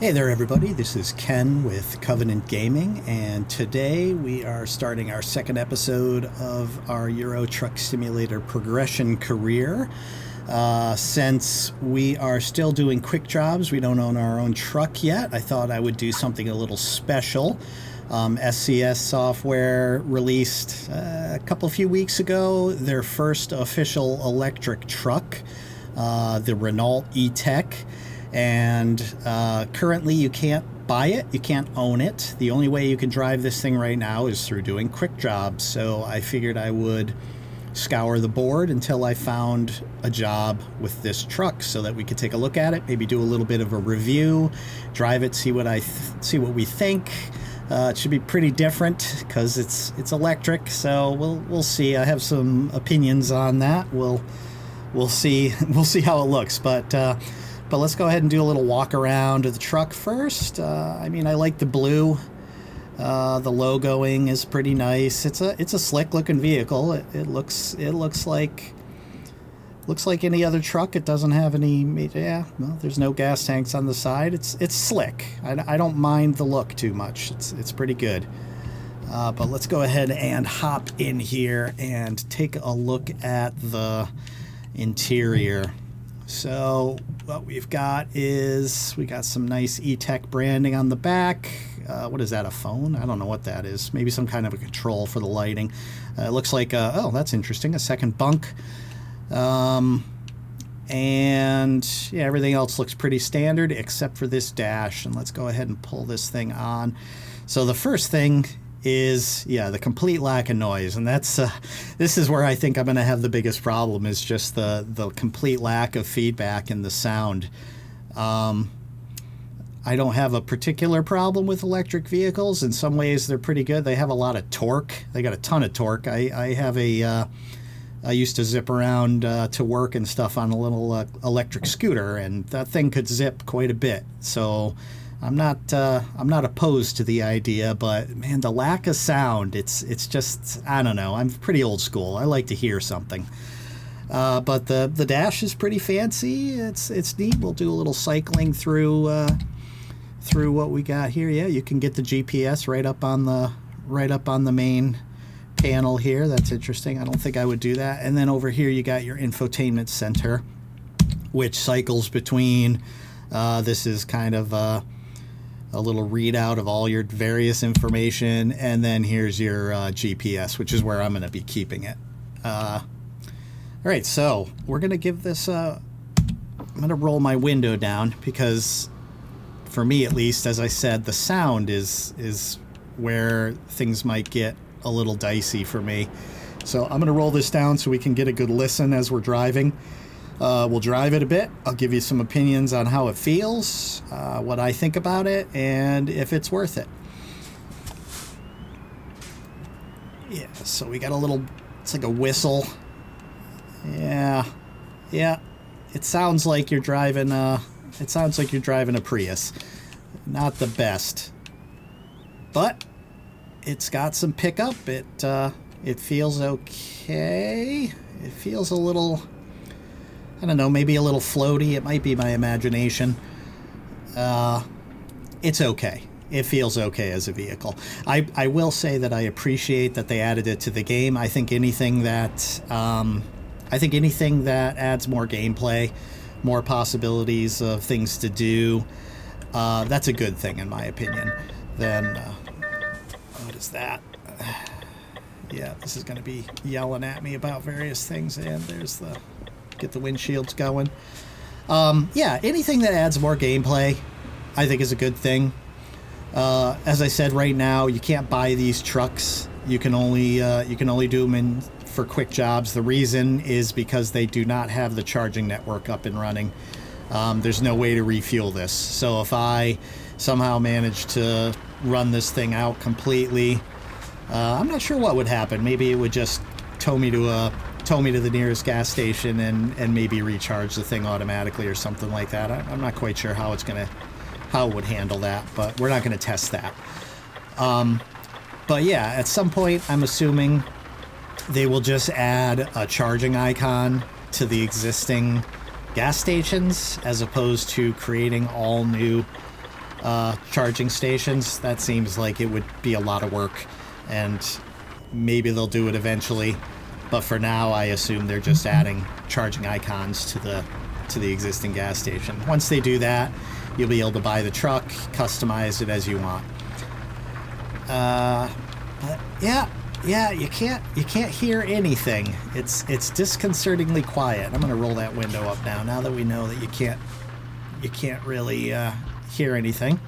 Hey there everybody, this is Ken with Covenant Gaming, and today we are starting our second episode of our Euro Truck Simulator progression career. Since we are still doing quick jobs, we don't own our own truck yet, I thought I would do something a little special. SCS Software released a few weeks ago their first official electric truck, the Renault E-Tech. And currently you can't buy it, you can't own it. The only way you can drive this thing right now is through doing quick jobs. So I figured I would scour the board until I found a job with this truck so that we could take a look at it, maybe do a little bit of a review, drive it, see what we think. It should be pretty different because it's electric, so we'll see. I have some opinions on that. We'll see how it looks, but let's go ahead and do a little walk around of the truck first. I mean, I like the blue. The logoing is pretty nice. It's a slick looking vehicle. It looks like any other truck. It doesn't have any. Yeah, well, there's no gas tanks on the side. It's slick. I don't mind the look too much. It's pretty good. But let's go ahead and hop in here and take a look at the interior. So what we've got is we got some nice E-Tech branding on the back. What is that, a phone? I don't know what that is. Maybe some kind of a control for the lighting. It looks like, oh, that's interesting, a second bunk. And yeah, everything else looks pretty standard except for this dash. And let's go ahead and pull this thing on. So the first thing is, yeah, the complete lack of noise, and that's this is where I think I'm going to have the biggest problem, is just the complete lack of feedback in the sound. I don't have a particular problem with electric vehicles. In some ways they're pretty good. They have a lot of torque. They got a ton of torque. I have I used to zip around to work and stuff on a little electric scooter, and that thing could zip quite a bit. So I'm not opposed to the idea, but man, the lack of sound, it's just, I don't know. I'm pretty old school. I like to hear something. But the dash is pretty fancy. It's neat. We'll do a little cycling through what we got here. Yeah, you can get the GPS right up on the main panel here. That's interesting. I don't think I would do that. And then over here you got your infotainment center, which cycles between. This is kind of a little readout of all your various information, and then here's your GPS, which is where I'm going to be keeping it. All right, so we're going to give this I'm going to roll my window down because, for me at least, as I said, the sound is where things might get a little dicey for me. So I'm going to roll this down so we can get a good listen as we're driving. We'll drive it a bit. I'll give you some opinions on how it feels, what I think about it, and if it's worth it. Yeah, so we got a little, it's like a whistle. Yeah. It sounds like you're driving a Prius. Not the best. But it's got some pickup. It feels okay. It feels a little, I don't know, maybe a little floaty. It might be my imagination. It's okay. It feels okay as a vehicle. I will say that I appreciate that they added it to the game. I think anything that adds more gameplay, more possibilities of things to do, that's a good thing in my opinion. Then what is that? Yeah, this is going to be yelling at me about various things, and there's the get the windshields going. Yeah, anything that adds more gameplay I think is a good thing. As I said, right now you can't buy these trucks. You can only do them for quick jobs. The reason is because they do not have the charging network up and running. There's no way to refuel this. So if I somehow manage to run this thing out completely, I'm not sure what would happen. Maybe it would just tow me to the nearest gas station and maybe recharge the thing automatically or something like that. I'm not quite sure how it would handle that, but we're not going to test that. But yeah, at some point, I'm assuming they will just add a charging icon to the existing gas stations as opposed to creating all new charging stations. That seems like it would be a lot of work, and maybe they'll do it eventually. But for now, I assume they're just adding charging icons to the existing gas station. Once they do that, you'll be able to buy the truck, customize it as you want. But yeah, you can't hear anything. It's disconcertingly quiet. I'm gonna roll that window up now that we know that you can't really hear anything.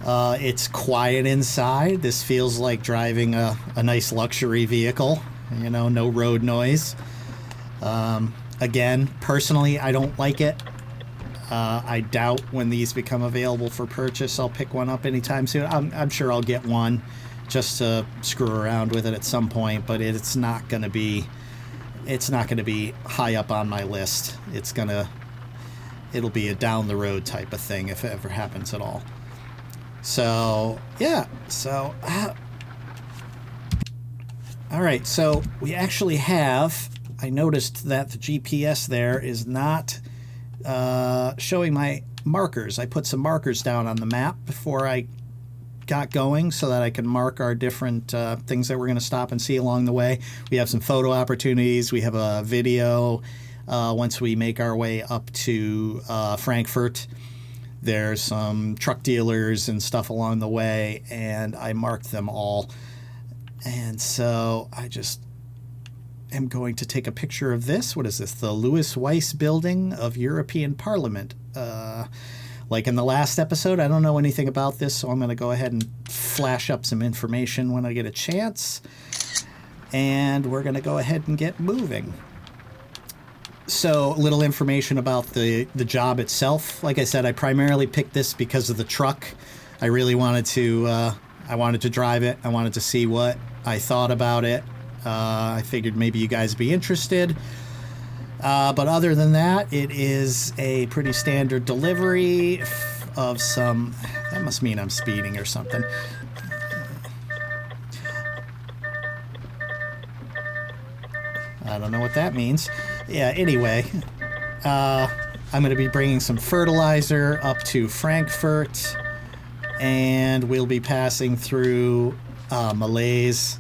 It's quiet inside. This feels like driving a nice luxury vehicle. You know, no road noise. Again, personally, I don't like it. I doubt when these become available for purchase, I'll pick one up anytime soon. I'm sure I'll get one just to screw around with it at some point, but it's not going to be high up on my list. It'll be a down the road type of thing if it ever happens at all. So yeah, all right, so we actually have, I noticed that the GPS there is not showing my markers. I put some markers down on the map before I got going so that I can mark our different things that we're going to stop and see along the way. We have some photo opportunities. We have a video once we make our way up to Frankfurt. There's some truck dealers and stuff along the way, and I marked them all. And so I just am going to take a picture of this. What is this? The Louis Weiss Building of European Parliament. Like in the last episode, I don't know anything about this, so I'm going to go ahead and flash up some information when I get a chance. And we're going to go ahead and get moving. So a little information about the job itself. Like I said, I primarily picked this because of the truck. I really wanted to drive it. I wanted to see what I thought about it. I figured maybe you guys would be interested. But other than that, it is a pretty standard delivery of some... That must mean I'm speeding or something. I don't know what that means. Yeah, anyway, I'm going to be bringing some fertilizer up to Frankfurt, and we'll be passing through Malaise.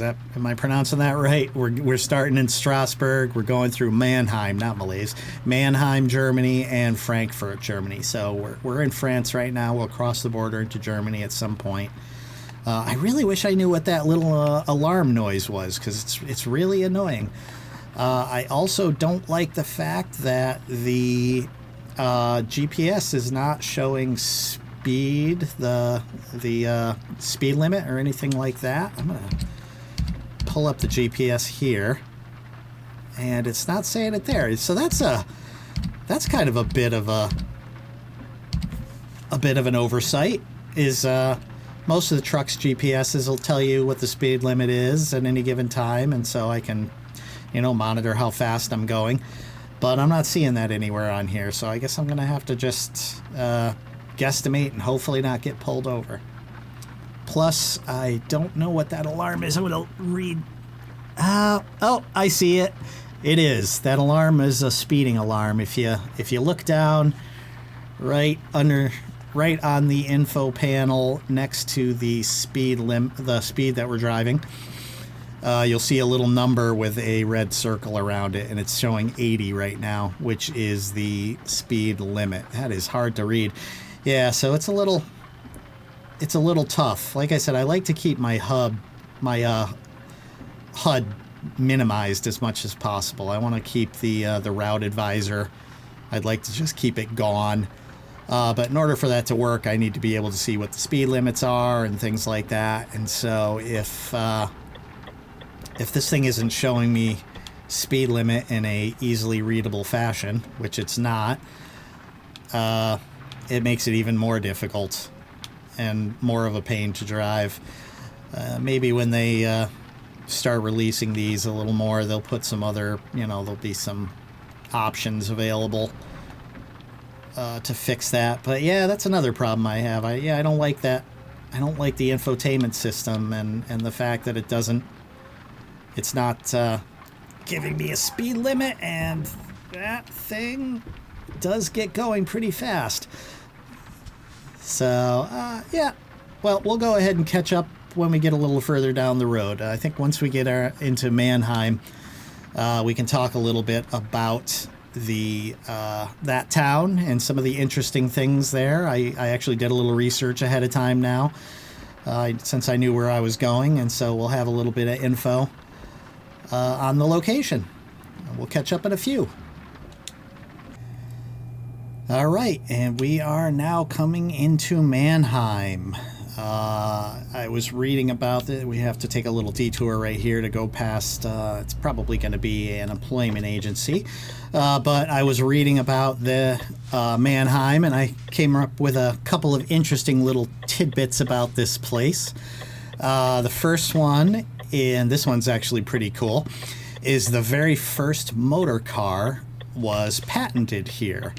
Am I pronouncing that right? We're starting in Strasbourg. We're going through Mannheim, not Malaise. Mannheim, Germany, and Frankfurt, Germany. So we're in France right now. We'll cross the border into Germany at some point. I really wish I knew what that little alarm noise was, because it's really annoying. I also don't like the fact that the GPS is not showing speed, the speed limit or anything like that. I'm gonna pull up the GPS here, and it's not saying it there. So that's kind of a bit of an oversight. Is most of the truck's GPSs will tell you what the speed limit is at any given time, and so I can, monitor how fast I'm going. But I'm not seeing that anywhere on here, so I guess I'm going to have to just guesstimate and hopefully not get pulled over. Plus, I don't know what that alarm is. I'm going to read... oh, I see it. It is. That alarm is a speeding alarm. If you look down right on the info panel next to the speed that we're driving, you'll see a little number with a red circle around it, and it's showing 80 right now, which is the speed limit. That is hard to read. Yeah, so it's a little tough. Like I said, I like to keep my HUD minimized as much as possible. I want to keep the route advisor. I'd like to just keep it gone. But in order for that to work, I need to be able to see what the speed limits are and things like that. And so if this thing isn't showing me speed limit in a easily readable fashion, which it's not, it makes it even more difficult and more of a pain to drive. Maybe when they start releasing these a little more, they'll put some other, there'll be some options available to fix that. But yeah, that's another problem I have. I don't like that. I don't like the infotainment system and the fact that it's not giving me a speed limit, and that thing does get going pretty fast. So, yeah. Well, we'll go ahead and catch up when we get a little further down the road. I think once we get into Mannheim, we can talk a little bit about that town and some of the interesting things there. I actually did a little research ahead of time now, since I knew where I was going, and so we'll have a little bit of info on the location. We'll catch up in a few. All right, and we are now coming into Mannheim. I was reading about it. We have to take a little detour right here to go past, it's probably going to be an employment agency. But I was reading about the Mannheim, and I came up with a couple of interesting little tidbits about this place. The first one, and this one's actually pretty cool, is the very first motor car was patented here.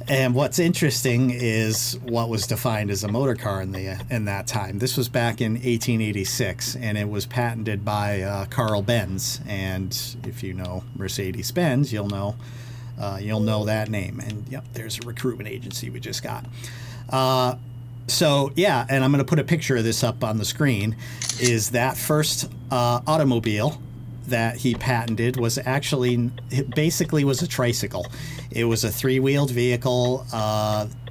And what's interesting is what was defined as a motor car in that time. This was back in 1886, and it was patented by Carl Benz. And if you know Mercedes-Benz, you'll know that name. And yep, there's a recruitment agency we just got. So yeah, and I'm going to put a picture of this up on the screen. Is that first automobile that he patented was actually, it basically was a tricycle. It was a three-wheeled vehicle.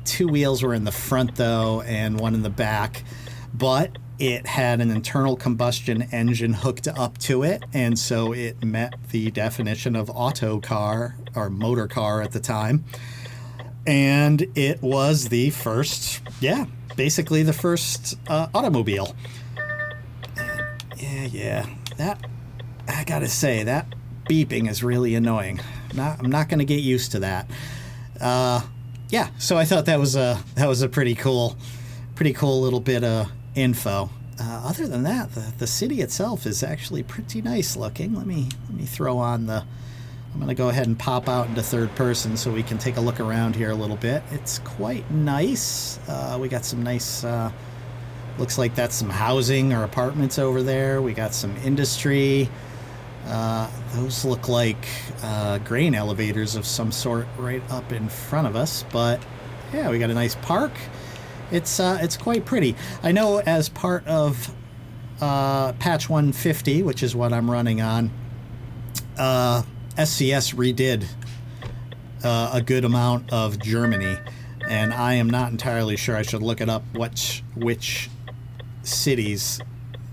Two wheels were in the front though, and one in the back, but it had an internal combustion engine hooked up to it, and so it met the definition of auto car or motor car at the time. And it was the first, basically the first automobile. Yeah, that, I gotta say, that beeping is really annoying. I'm not gonna get used to that. So I thought that was a pretty cool little bit of info. Other than that, the city itself is actually pretty nice looking. Let me throw on I'm gonna go ahead and pop out into third person so we can take a look around here a little bit. It's quite nice. We got some nice, looks like that's some housing or apartments over there. We got some industry. Those look like grain elevators of some sort right up in front of us, but yeah, we got a nice park. It's quite pretty. I know as part of patch 150, which is what I'm running on, SCS redid a good amount of Germany, and I am not entirely sure. I should look it up which cities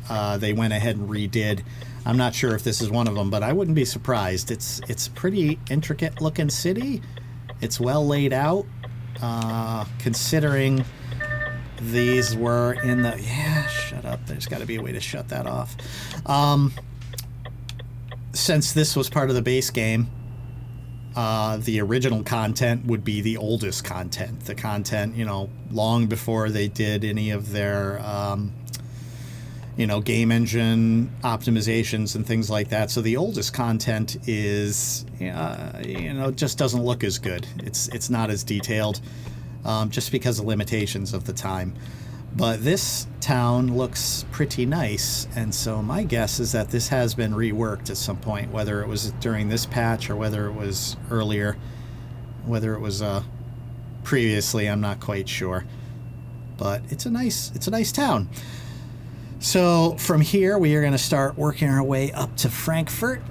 they went ahead and redid. I'm not sure if this is one of them, but I wouldn't be surprised. It's a pretty intricate looking city. It's well laid out, considering these were in the... Yeah, shut up. There's got to be a way to shut that off. Since this was part of the base game, the original content would be the oldest content. The content, long before they did any of their... game engine optimizations and things like that. So the oldest content is, just doesn't look as good. It's not as detailed, just because of limitations of the time. But this town looks pretty nice, and so my guess is that this has been reworked at some point, whether it was during this patch or whether it was earlier, whether it was previously, I'm not quite sure. But it's a nice town. So from here, we are going to start working our way up to Frankfurt.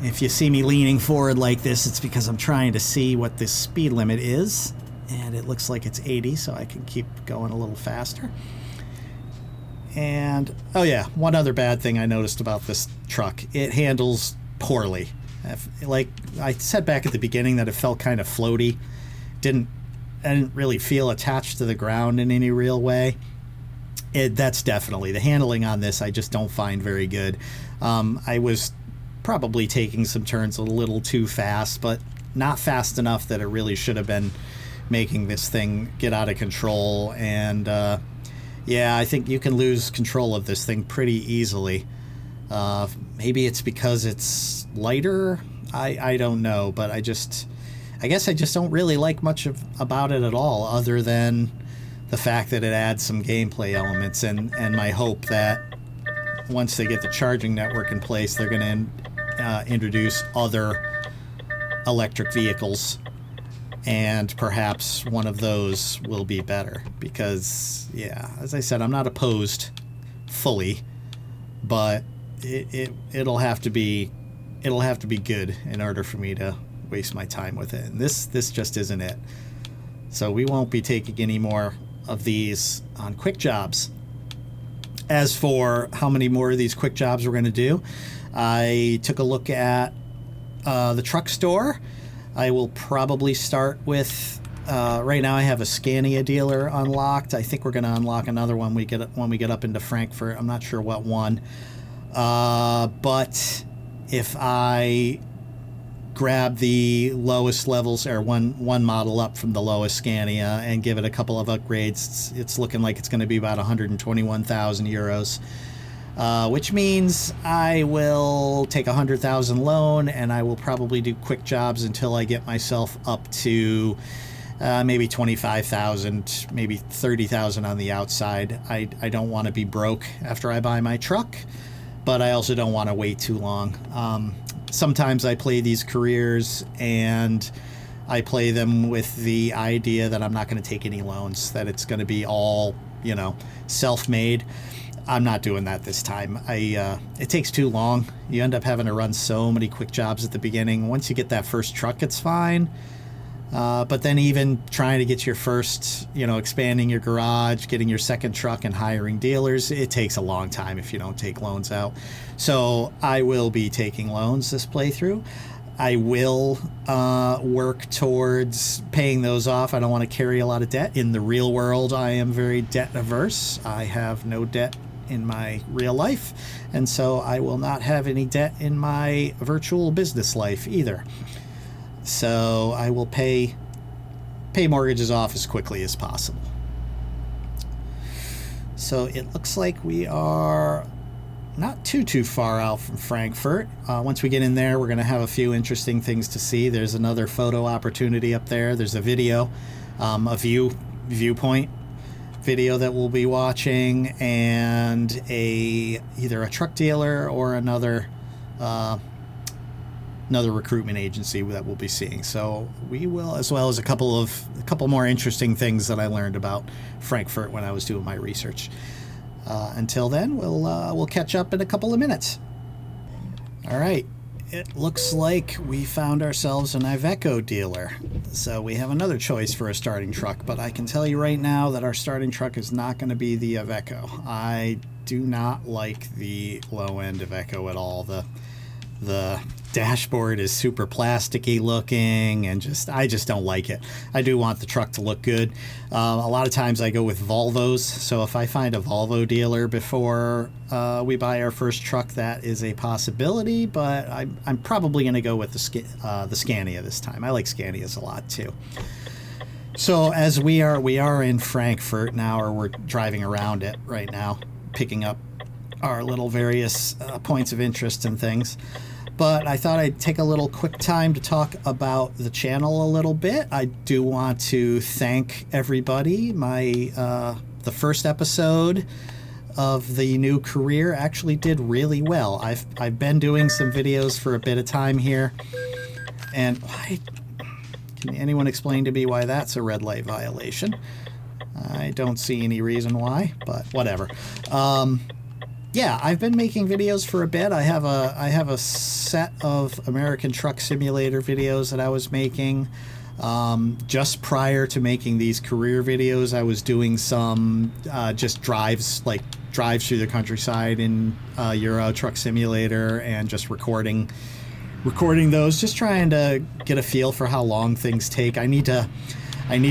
If you see me leaning forward like this, it's because I'm trying to see what the speed limit is. And it looks like it's 80, so I can keep going a little faster. And, oh yeah, one other bad thing I noticed about this truck, it handles poorly. Like I said back at the beginning that it felt kind of floaty. I didn't really feel attached to the ground in any real way. That's definitely the handling on this. I just don't find very good. I was probably taking some turns a little too fast, but not fast enough that it really should have been making this thing get out of control. And I think you can lose control of this thing pretty easily. Maybe it's because it's lighter. I don't know, but I guess I just don't really like much about it at all, other than the fact that it adds some gameplay elements, and my hope that once they get the charging network in place, they're going to introduce other electric vehicles and perhaps one of those will be better. Because, yeah, as I said, I'm not opposed fully, but it'll have to be good in order for me to waste my time with it. And this just isn't it. So we won't be taking any more of these on quick jobs. As for how many more of these quick jobs we're going to do, I took a look at the truck store. I will probably start with, right now I have a Scania dealer unlocked. I think we're going to unlock another one when we get up into Frankfurt. I'm not sure what one. But if I grab the lowest levels, or one model up from the lowest Scania, and give it a couple of upgrades, it's looking like it's going to be about 121,000 euros, which means I will take 100,000 loan, and I will probably do quick jobs until I get myself up to maybe 25,000, maybe 30,000 on the outside. I don't want to be broke after I buy my truck, but I also don't want to wait too long. Sometimes I play these careers and I play them with the idea that I'm not going to take any loans, that it's going to be all, self-made. I'm not doing that this time. It takes too long. You end up having to run so many quick jobs at the beginning. Once you get that first truck, it's fine. But then even trying to get your first, expanding your garage, getting your second truck and hiring dealers, it takes a long time if you don't take loans out. So I will be taking loans this playthrough. I will work towards paying those off. I don't want to carry a lot of debt. In the real world, I am very debt averse. I have no debt in my real life, and so I will not have any debt in my virtual business life either. So I will pay mortgages off as quickly as possible. So it looks like we are not too far out from Frankfurt. Once we get in there, we're going to have a few interesting things to see. There's another photo opportunity up there. There's a video, a viewpoint video that we'll be watching, and either a truck dealer or another recruitment agency that we'll be seeing. So we will, as well as a couple more interesting things that I learned about Frankfurt when I was doing my research. Until then, we'll catch up in a couple of minutes. All right, it looks like we found ourselves an Iveco dealer. So we have another choice for a starting truck, but I can tell you right now that our starting truck is not going to be the Iveco. I do not like the low-end Iveco at all. The dashboard is super plasticky looking, and I just don't like it. I do want the truck to look good. A lot of times I go with Volvos, so if I find a Volvo dealer before we buy our first truck, that is a possibility, but I'm probably going to go with the Scania this time. I like Scanias a lot too. So as we are in Frankfurt now, or we're driving around it right now, picking up our little various points of interest and things. But I thought I'd take a little quick time to talk about the channel a little bit. I do want to thank everybody. The first episode of the new career actually did really well. I've been doing some videos for a bit of time here, and can anyone explain to me why that's a red light violation? I don't see any reason why, but whatever. Yeah, I've been making videos for a bit. I have a set of American Truck Simulator videos that I was making. Just prior to making these career videos, I was doing some just drives through the countryside in Euro Truck Simulator, and just recording those, just trying to get a feel for how long things take. I need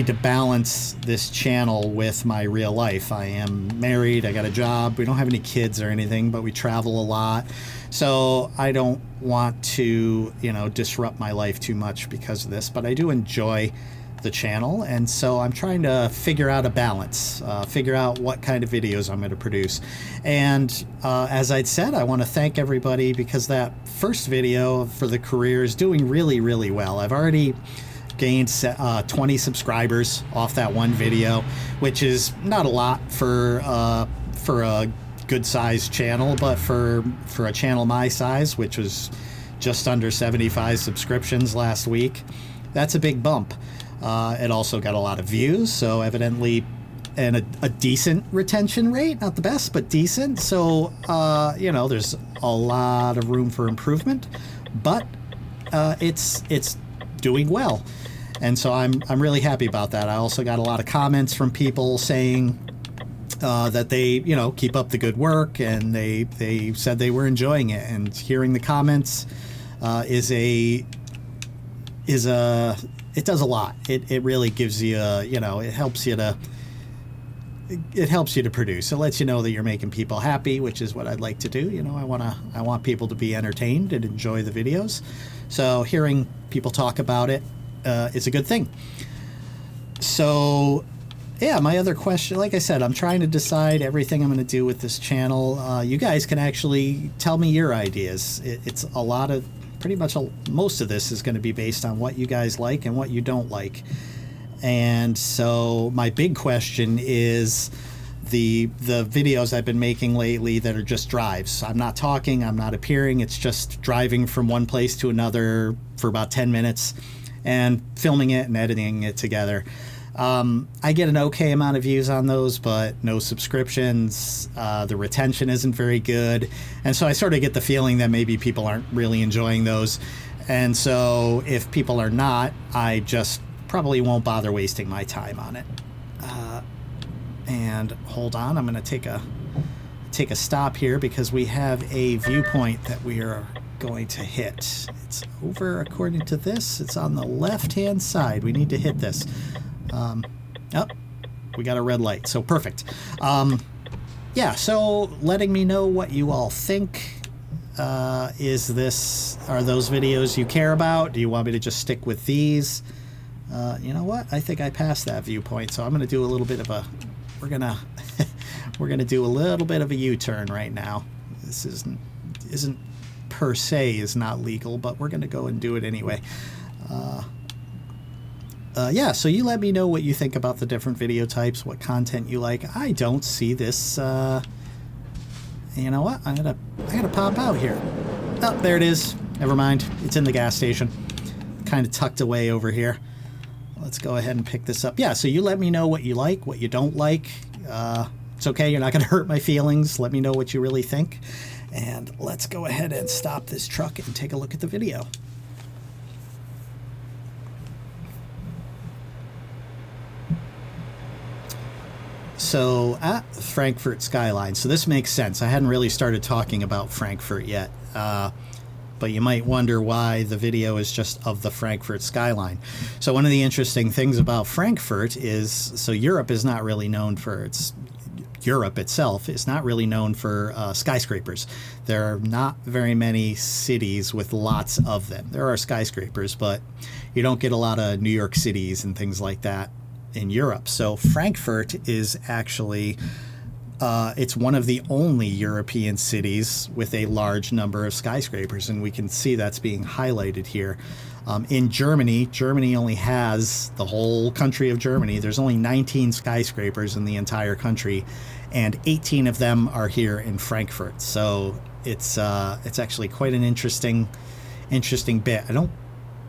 to balance this channel with my real life. I am married, I got a job, we don't have any kids or anything, but we travel a lot. So I don't want to, disrupt my life too much because of this, but I do enjoy the channel, and so I'm trying to figure out a balance, figure out what kind of videos I'm going to produce. And as I'd said, I want to thank everybody, because that first video for the career is doing really, really well. I've already gained 20 subscribers off that one video, which is not a lot for a good sized channel, but for a channel my size, which was just under 75 subscriptions last week, that's a big bump. It also got a lot of views, so evidently, and a decent retention rate, not the best, but decent. So, you know, there's a lot of room for improvement, but it's doing well. And so I'm really happy about that. I also got a lot of comments from people saying that they, you know, keep up the good work, and they said they were enjoying it. And hearing the comments it does a lot. It really gives you you know, it helps you to produce. It lets you know that you're making people happy, which is what I'd like to do. You know, I want people to be entertained and enjoy the videos. So hearing people talk about it is a good thing. So yeah, my other question, like I said, I'm trying to decide everything I'm going to do with this channel. You guys can actually tell me your ideas. It's a lot of, pretty much most of this is going to be based on what you guys like and what you don't like. And so my big question is the videos I've been making lately that are just drives. I'm not talking, I'm not appearing, it's just driving from one place to another for about 10 minutes and filming it and editing it together. I get an okay amount of views on those, but no subscriptions. The retention isn't very good. And so I sort of get the feeling that maybe people aren't really enjoying those. And so if people are not, I just probably won't bother wasting my time on it. And hold on, I'm going to take a stop here because we have a viewpoint that we are going to hit. It's over, according to this, it's on the left-hand side. We need to hit this. Oh, we got a red light, so perfect. Yeah, so letting me know what you all think. Are those videos you care about? Do you want me to just stick with these? You know what? I think I passed that viewpoint, so I'm going to do a little bit of a... We're gonna do a little bit of a U-turn right now. This isn't per se is not legal, but we're gonna go and do it anyway. Yeah, so you let me know what you think about the different video types, what content you like. I don't see this. You know what? I gotta pop out here. Oh, there it is. Never mind. It's in the gas station. Kind of tucked away over here. Let's go ahead and pick this up. Yeah, so you let me know what you like, what you don't like. It's okay, you're not going to hurt my feelings. Let me know what you really think. And let's go ahead and stop this truck and take a look at the video. So at Frankfurt skyline. So this makes sense. I hadn't really started talking about Frankfurt yet. But you might wonder why the video is just of the Frankfurt skyline. So one of the interesting things about Frankfurt is, so Europe is not really known for Europe itself is not really known for skyscrapers. There are not very many cities with lots of them. There are skyscrapers, but you don't get a lot of New York cities and things like that in Europe. So Frankfurt is actually... it's one of the only European cities with a large number of skyscrapers, and we can see that's being highlighted here. In Germany only has, the whole country of Germany, there's only 19 skyscrapers in the entire country, and 18 of them are here in Frankfurt. So it's actually quite an interesting bit. I don't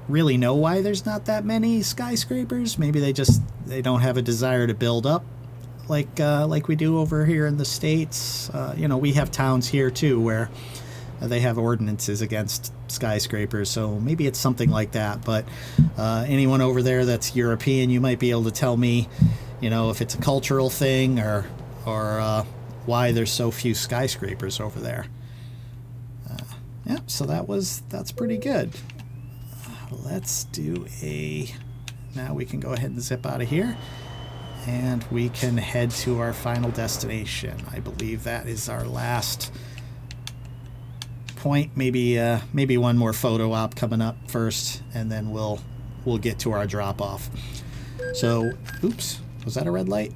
really know why there's not that many skyscrapers. Maybe they don't have a desire to build up like we do over here in the States. You know, we have towns here too where they have ordinances against skyscrapers, so maybe it's something like that. But anyone over there that's European, you might be able to tell me, you know, if it's a cultural thing or why there's so few skyscrapers over there. Yeah, so that's pretty good. Let's do now we can go ahead and zip out of here. And we can head to our final destination. I believe that is our last point. Maybe one more photo op coming up first, and then we'll get to our drop off. So, oops, was that a red light?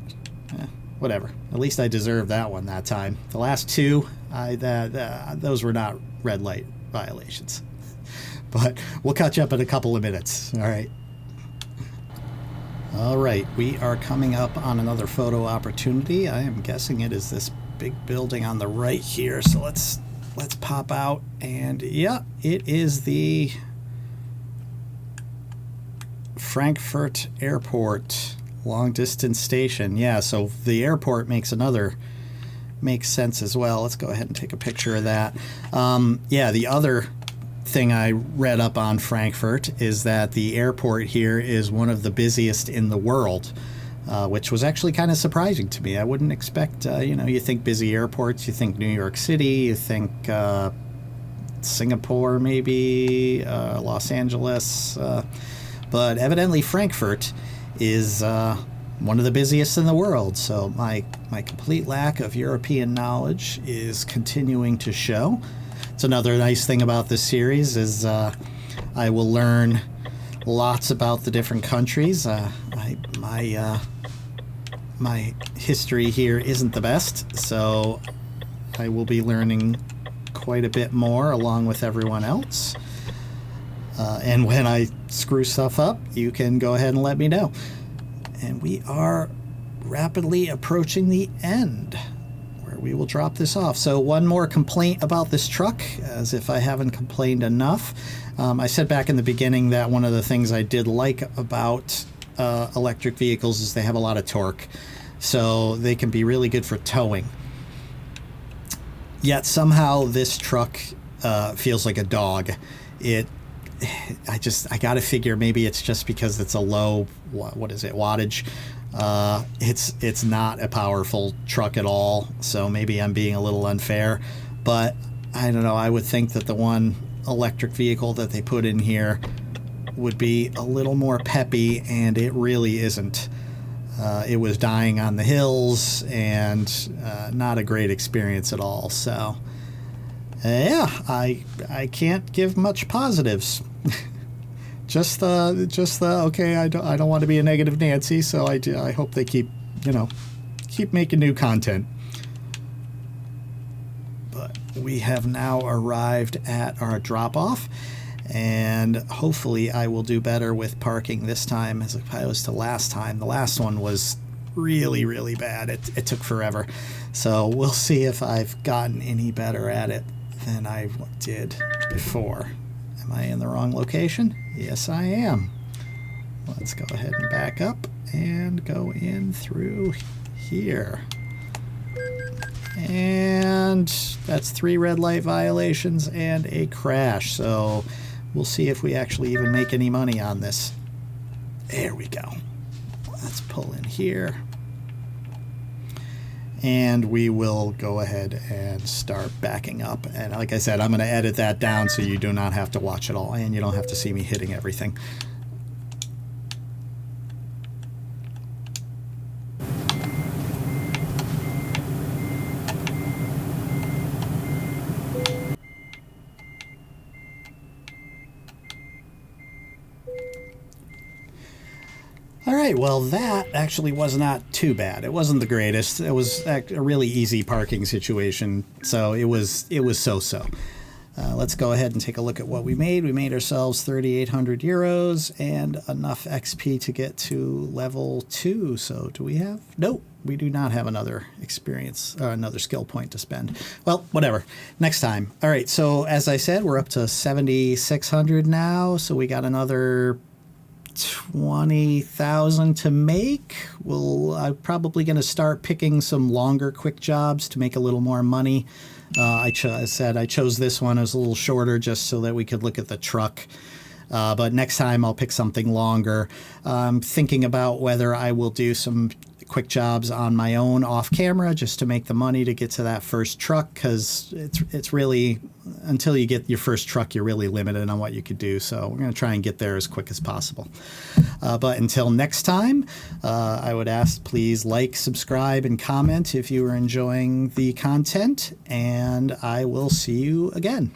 Whatever. At least I deserved that one that time. The last two, those were not red light violations. But we'll catch up in a couple of minutes. All right. All right, we are coming up on another photo opportunity. I am guessing it is this big building on the right here. So let's pop out, and yeah, it is the Frankfurt Airport, long distance station. Yeah, so the airport makes sense as well. Let's go ahead and take a picture of that. Yeah, the other thing I read up on Frankfurt is that the airport here is one of the busiest in the world, which was actually kind of surprising to me. I wouldn't expect, you think busy airports, you think New York City, you think Singapore maybe, Los Angeles, but evidently Frankfurt is one of the busiest in the world. So my complete lack of European knowledge is continuing to show. It's another nice thing about this series is I will learn lots about the different countries. My history here isn't the best, so I will be learning quite a bit more along with everyone else. And when I screw stuff up, you can go ahead and let me know. And we are rapidly approaching the end, where we will drop this off. So one more complaint about this truck, as if I haven't complained enough. I said back in the beginning that one of the things I did like about electric vehicles is they have a lot of torque, so they can be really good for towing. Yet somehow this truck feels like a dog. I gotta figure maybe it's just because it's a low, wattage. It's not a powerful truck at all, so maybe I'm being a little unfair, but I don't know. I would think that the one electric vehicle that they put in here would be a little more peppy, and it really isn't. It was dying on the hills, and not a great experience at all. So yeah, I can't give much positives. just the okay. I don't want to be a negative Nancy, so I hope they keep making new content. But we have now arrived at our drop off, and hopefully I will do better with parking this time as opposed to last time. The last one was really, really bad. It took forever, so we'll see if I've gotten any better at it than I did before. Am I in the wrong location? Yes, I am. Let's go ahead and back up and go in through here. And that's 3 red light violations and a crash. So we'll see if we actually even make any money on this. There we go. Let's pull in here. And we will go ahead and start backing up. And like I said, I'm going to edit that down so you do not have to watch it all, and you don't have to see me hitting everything. All right, well, that actually was not too bad. It wasn't the greatest. It was a really easy parking situation, so it was so-so. Let's go ahead and take a look at what we made. We made ourselves 3,800 euros and enough XP to get to level 2. So do we have? Nope, we do not have another another skill point to spend. Well, whatever. Next time. All right, so as I said, we're up to 7,600 now, so we got another 20,000 to make. I'm probably going to start picking some longer quick jobs to make a little more money. I chose this one. It was a little shorter just so that we could look at the truck. But next time I'll pick something longer. I'm thinking about whether I will do some quick jobs on my own off camera just to make the money to get to that first truck, because it's really, until you get your first truck, you're really limited on what you could do. So we're going to try and get there as quick as possible. But until next time, I would ask, please like, subscribe, and comment if you are enjoying the content, and I will see you again.